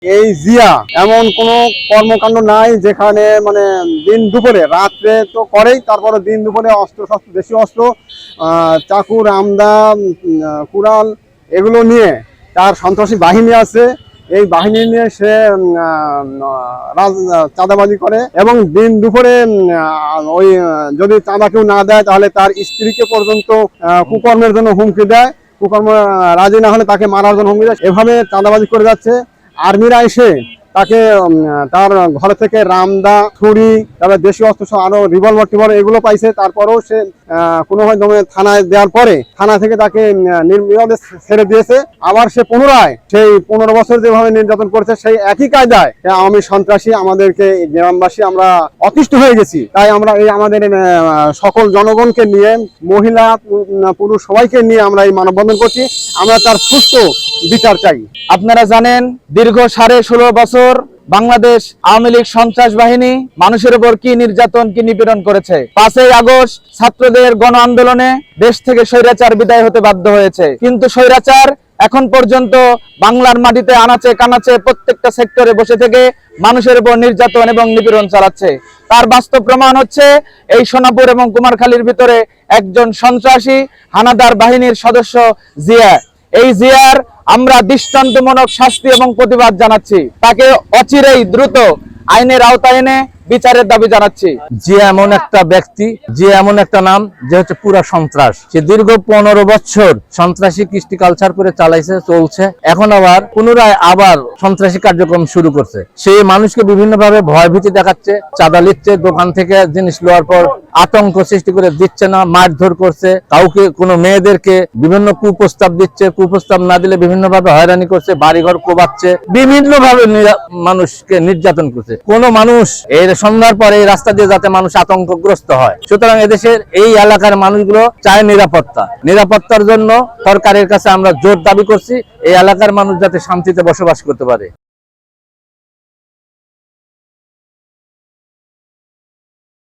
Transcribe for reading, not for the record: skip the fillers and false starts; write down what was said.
এই জিয়া এমন কোনো কর্মকাণ্ড নাই যেখানে মানে দিন দুপুরে, রাত্রে তো করেই, তারপরে দিন দুপুরে অস্ত্র শস্ত্র, দেশীয় অস্ত্র, চাকু, রামদা, কুড়াল এগুলো নিয়ে তার সন্ত্রাসী বাহিনী আছে। এই বাহিনী নিয়ে সে চাঁদাবাজি করে এবং দিন দুপুরে ওই যদি চাঁদা কেউ না দেয় তাহলে তার স্ত্রীকে পর্যন্ত কুকর্মের জন্য হুমকি দেয়। কুকর্ম রাজি না হলে তাকে মারার জন্য হুমকি দেয়। এভাবে চাঁদাবাজি করে যাচ্ছে। আর্মিরা এসে তাকে তার ঘর থেকে রামদা, ছুরি, তারপরে দেশীয় অস্ত্র, আরো রিভলভার টিভলভার এগুলো পাইছে। তারপরেও সে কোনোভাবে থানায় দেওয়ার পরে থানা থেকে তাকে নির্বিবাদে ছেড়ে দিয়েছে। আবার সে পুনরায় সেই 15 বছর যেভাবে নির্যাতন করেছে সেই একই কায়দায় আওয়ামী সন্ত্রাসী আমাদেরকে, গ্রামবাসী আমরা অতিষ্ঠ হয়ে গেছি। তাই আমরা এই আমাদের সকল জনগণকে নিয়ে, মহিলা পুরুষ সবাইকে নিয়ে আমরা এই মানববন্ধন করছি। আমরা তার সুষ্ঠু বিচার চাই। আপনারা জানেন দীর্ঘ 16.5 বছর বাংলাদেশ আওয়ামী লীগ সন্ত্রাস বাহিনী মানুষের উপর কি নির্যাতন, কি নিপীড়ন করেছে। 5ই আগস্ট ছাত্রদের গণ আন্দোলনে দেশ থেকে স্বৈরাচার বিদায় হতে বাধ্য হয়েছে, কিন্তু স্বৈরাচার এখন পর্যন্ত বাংলার মাটিতে আনাচে কানাচে প্রত্যেকটা সেক্টরে বসে থেকে মানুষের উপর নির্যাতন এবং নিপীড়ন চালাচ্ছে। তার বাস্তব প্রমাণ হচ্ছে এই সোনাপুর এবং কুমারখালীর ভিতরে একজন সন্ত্রাসী হানাদার বাহিনীর সদস্য জিয়া। এই জিয়ার আমরা দৃষ্টান্তমূলক শাস্তি এবং প্রতিবাদ জানাচ্ছি। তাকে অচিরেই দ্রুত আইনের আওতায় এনে বিচারের দাবি জানাচ্ছি। যে এমন একটা ব্যক্তি, যে এমন একটা নাম, যে হচ্ছে পুরা সন্ত্রাস। সে দীর্ঘ 15 বছর সন্ত্রাসী কৃষ্টি কালচার করে চালাইছে, চলছে। এখন আবার পুনরায় আবার সন্ত্রাসী কার্যক্রম শুরু করছে। সে মানুষকে বিভিন্ন ভাবে ভয়ভীতি দেখাচ্ছে, চাঁদা নিচ্ছে, দোকান থেকে জিনিস লওয়ার পর আতঙ্ক সৃষ্টি করে দিচ্ছে না, মারধর করছে, কাউকে কোনো মেয়েদেরকে বিভিন্ন কুপ্রস্তাব দিচ্ছে, কুপ্রস্তাব না দিলে বিভিন্ন ভাবে হয়রানি করছে, বাড়িঘর কোবাচ্ছে, বিভিন্ন ভাবে মানুষকে নির্যাতন করছে। কোনো মানুষ এর সন্ধ্যার পরে এই রাস্তা দিয়ে যাতে মানুষ আতঙ্কগ্রস্ত হয়। সুতরাং এদেশের এই এলাকার মানুষগুলো চায় নিরাপত্তা। নিরাপত্তার জন্য সরকারের কাছে আমরা জোর দাবি করছি এই এলাকার মানুষ যাতে শান্তিতে বসবাস করতে পারে।